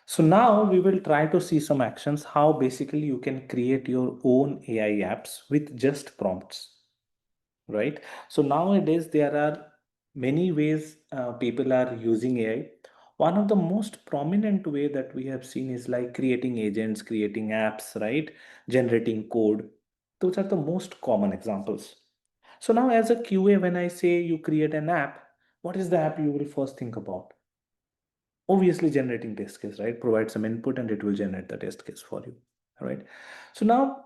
So now we will try to see some actions, how basically you can create your own AI apps with just prompts, right? So nowadays there are many ways people are using AI. One of the most prominent way that we have seen is like creating agents, creating apps, right? Generating code. Those are the most common examples. So now as a QA, when I say you create an app, what is the app you will first think about? Obviously generating test case, right? Provide some input and it will generate the test case for you. All right. So now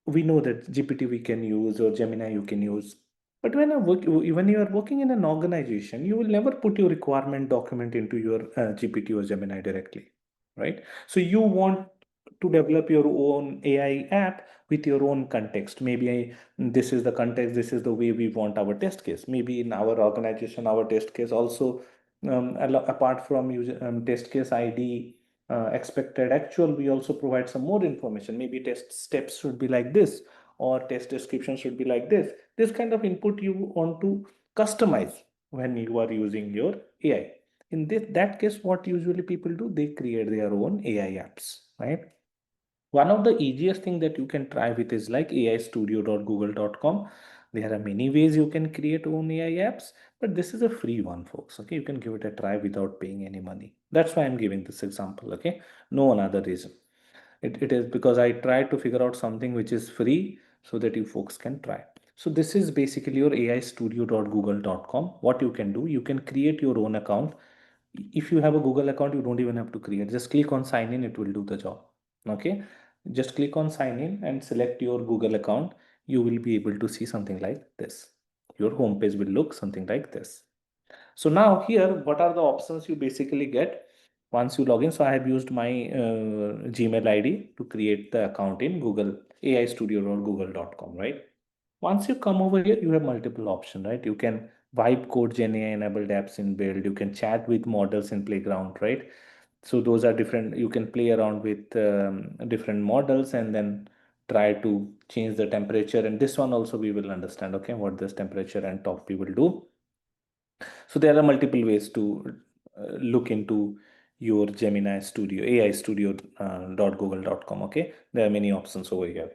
we know that GPT we can use or Gemini you can use. But when you are working in an organization, you will never put your requirement document into your GPT or Gemini directly, right? So you want to develop your own AI app with your own context. Maybe this is the context, this is the way we want our test case. Maybe in our organization, our test case also, apart from test case ID, expected actual, we also provide some more information. Maybe test steps should be like this, or test description should be like this kind of input you want to customize when you are using your AI. In that case, what usually people do, they create their own AI apps, right? One of the easiest thing that you can try with is like aistudio.google.com. There are many ways you can create own AI apps, but this is a free one, folks. Okay, you can give it a try without paying any money. That's why I'm giving this example. Okay, no another reason. It is because I try to figure out something which is free so that you folks can try. So this is basically your aistudio.google.com. What you can do, you can create your own account. If you have a Google account, you don't even have to create. Just click on sign in, it will do the job. Okay, just click on sign in and select your Google account. You will be able to see something like this. Your homepage will look something like this. So now here, what are the options you basically get once you log in? So I have used my Gmail ID to create the account in Google AI Studio or Google.com, right? Once you come over here, you have multiple options, right? You can vibe code Gen AI enabled apps in build. You can chat with models in Playground, right? So those are different. You can play around with different models and then try to change the temperature. And this one also we will understand, okay, what this temperature and top we will do. So there are multiple ways to look into your Gemini Studio, AI Studio .google.com. Okay, there are many options over here.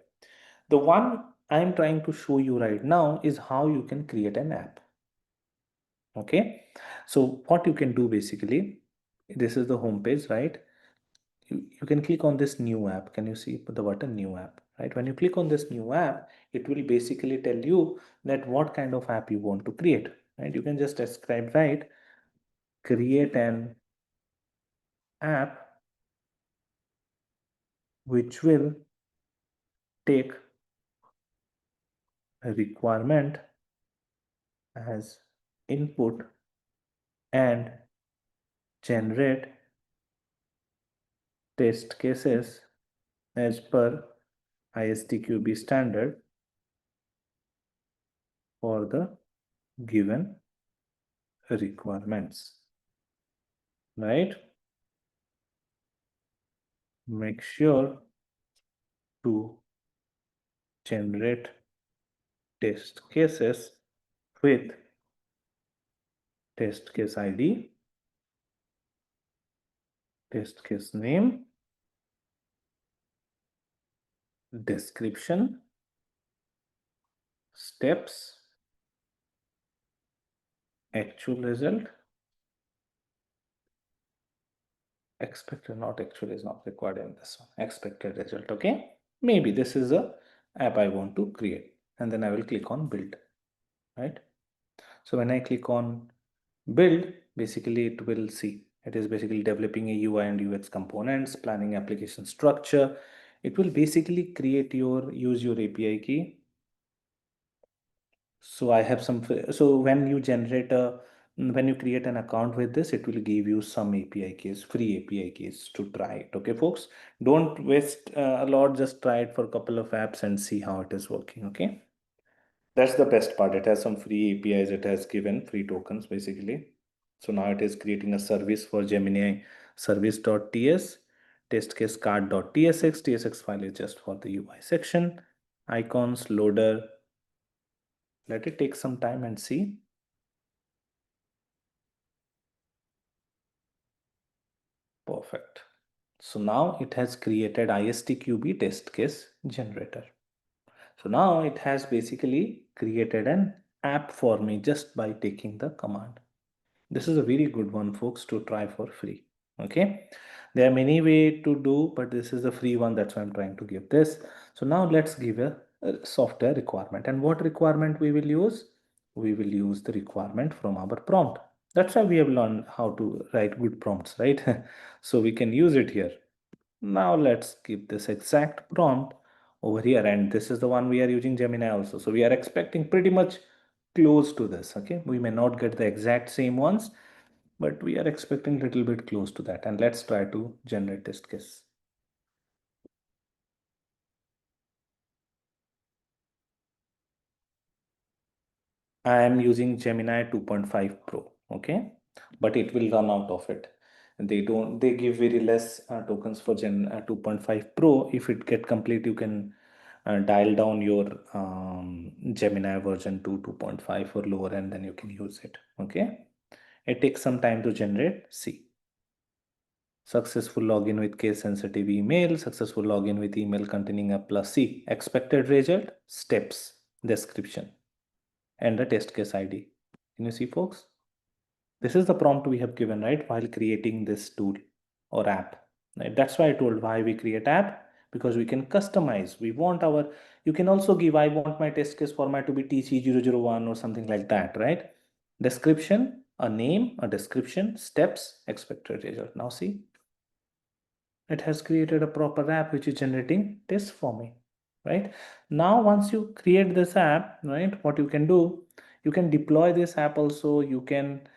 The one I'm trying to show you right now is how you can create an app. Okay, so what you can do basically, this is the home page, right? You can click on this new app. Can you see the button new app, right? When you click on this new app, it will basically tell you that what kind of app you want to create, right? You can just describe, right? Create an app which will take a requirement as input and generate test cases as per ISTQB standard for the given requirements, right? Make sure to generate test cases with test case ID, test case name, description, steps, actual result, expected, not actual is not required in this one, expected result. Okay, maybe this is a app I want to create, and then I will click on build, right? So when I click on build, basically it will see, it is basically developing a UI and UX components, planning application structure. It will basically create your, use your API key. So I have some, so when you generate a, when you create an account with this, it will give you some API keys, free API keys to try it. Okay, folks, don't waste a lot, just try it for a couple of apps and see how it is working. Okay, that's the best part. It has some free APIs. It has given free tokens basically. So now it is creating a service for Gemini service.ts, test case card.tsx. TSX file is just for the UI section, icons, loader. Let it take some time and see. Perfect. So now it has created ISTQB test case generator. So now it has basically created an app for me just by taking the command. This is a very good one, folks, to try for free. Okay, there are many ways to do, but this is the free one. That's why I'm trying to give this. So now let's give a software requirement. And what requirement we will use? We will use the requirement from our prompt. That's why we have learned how to write good prompts, right? So we can use it here. Now let's keep this exact prompt over here, and this is the one we are using Gemini also. So we are expecting pretty much close to this. Okay, we may not get the exact same ones, but we are expecting a little bit close to that. And let's try to generate test case. I am using Gemini 2.5 Pro. Okay, but it will run out of it. They give very less tokens for Gen 2.5 Pro. If it get complete, you can dial down your Gemini version to 2.5 or lower, and then you can use it. Okay, it takes some time to generate. See, successful login with case sensitive email, successful login with email containing a plus. C, expected result, steps, description, and the test case ID. Can you see, folks? This is the prompt we have given, right, while creating this tool or app. Right? That's why I told why we create app, because we can customize. We want our, you can also give, I want my test case format to be TC001 or something like that, right? Description, a name, a description, steps, expected result. Now see, it has created a proper app which is generating tests for me, right? Now once you create this app, right, what you can do, you can deploy this app also. You can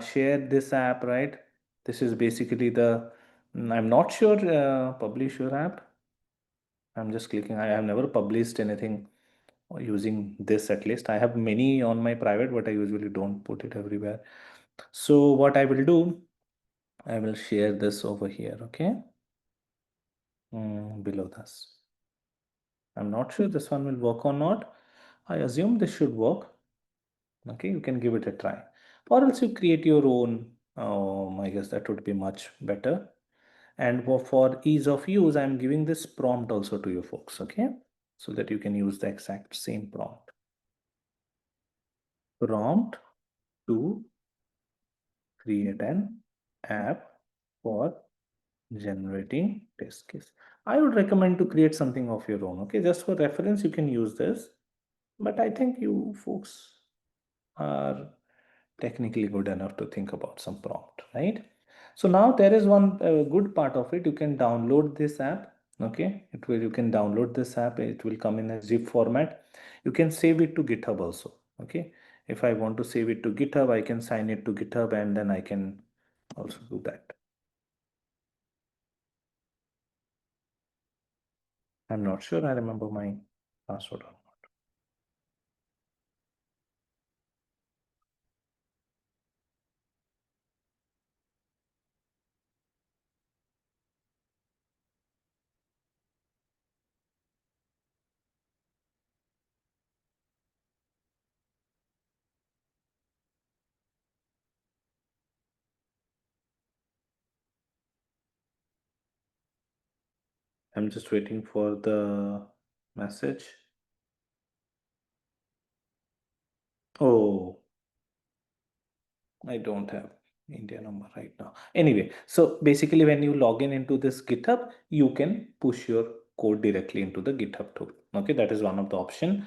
share this app, right? This is basically the I'm not sure publish your app. I'm just clicking. I have never published anything using this. At least I have many on my private, but I usually don't put it everywhere. So what I will do, I will share this over here. Okay, below this. I'm not sure this one will work or not. I assume this should work. Okay, you can give it a try. Or else you create your own. I guess that would be much better. And for ease of use, I'm giving this prompt also to you folks, okay? So that you can use the exact same prompt. Prompt to create an app for generating test case. I would recommend to create something of your own, okay? Just for reference, you can use this. But I think you folks are technically good enough to think about some prompt, right? So now there is one good part of it. You can download this app. Okay, you can download this app. It will come in a zip format. You can save it to GitHub also. Okay, if I want to save it to GitHub, I can sign it to GitHub and then I can also do that. I'm not sure I remember my password or not. I'm just waiting for the message. Oh, I don't have India number right now. Anyway, so basically when you log in into this GitHub, you can push your code directly into the GitHub tool. Okay, that is one of the option.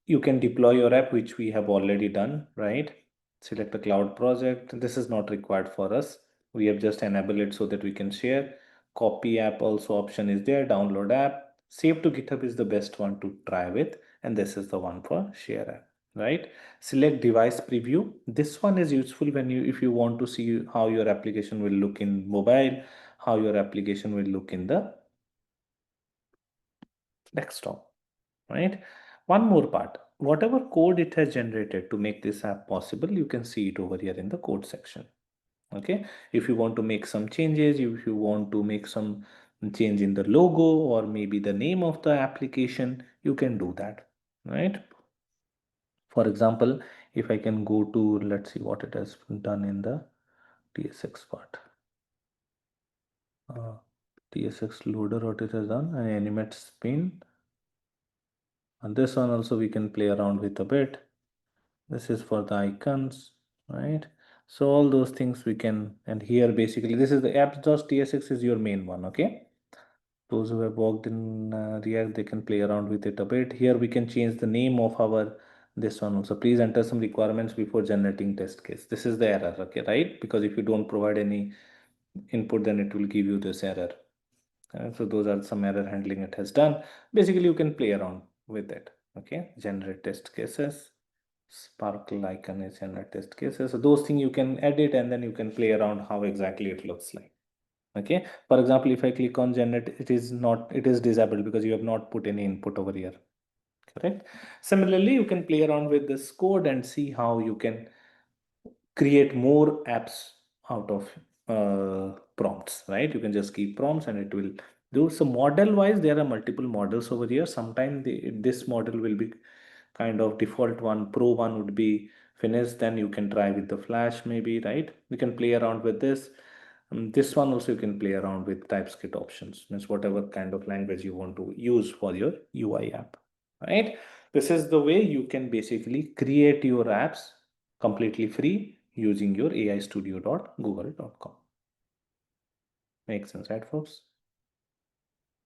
You can deploy your app, which we have already done, right? Select the cloud project. This is not required for us. We have just enabled it so that we can share. Copy app also option is there. Download app. Save to GitHub is the best one to try with. And this is the one for share app, right? Select device preview. This one is useful when if you want to see how your application will look in mobile, how your application will look in the desktop, right? One more part, whatever code it has generated to make this app possible, you can see it over here in the code section. Okay, if you want to make some changes, if you want to make some change in the logo or maybe the name of the application, you can do that, right? For example, if I can go to, let's see what it has done in the TSX part. TSX loader, what it has done, and animate spin. And this one also we can play around with a bit. This is for the icons, right? So all those things we can, and here basically this is the apps.tsx is your main one, okay? Those who have worked in React, they can play around with it a bit. Here we can change the name of our this one also. Please enter some requirements before generating test case. This is the error, okay, right? Because if you don't provide any input, then it will give you this error. So those are some error handling it has done. Basically, you can play around with it. Okay, generate test cases. Sparkle icon is generate test cases. So those things you can edit and then you can play around how exactly it looks like. Okay, for example, if I click on generate, it is disabled because you have not put any input over here. Correct. Similarly, you can play around with this code and see how you can create more apps out of prompts, right? You can just keep prompts and it will do. So model wise, there are multiple models over here. Sometimes this model will be kind of default one. Pro one would be finished. Then you can try with the Flash maybe, right? We can play around with this. This one also you can play around with TypeScript options, means whatever kind of language you want to use for your UI app, right? This is the way you can basically create your apps completely free using your aistudio.google.com. Makes sense, right, folks?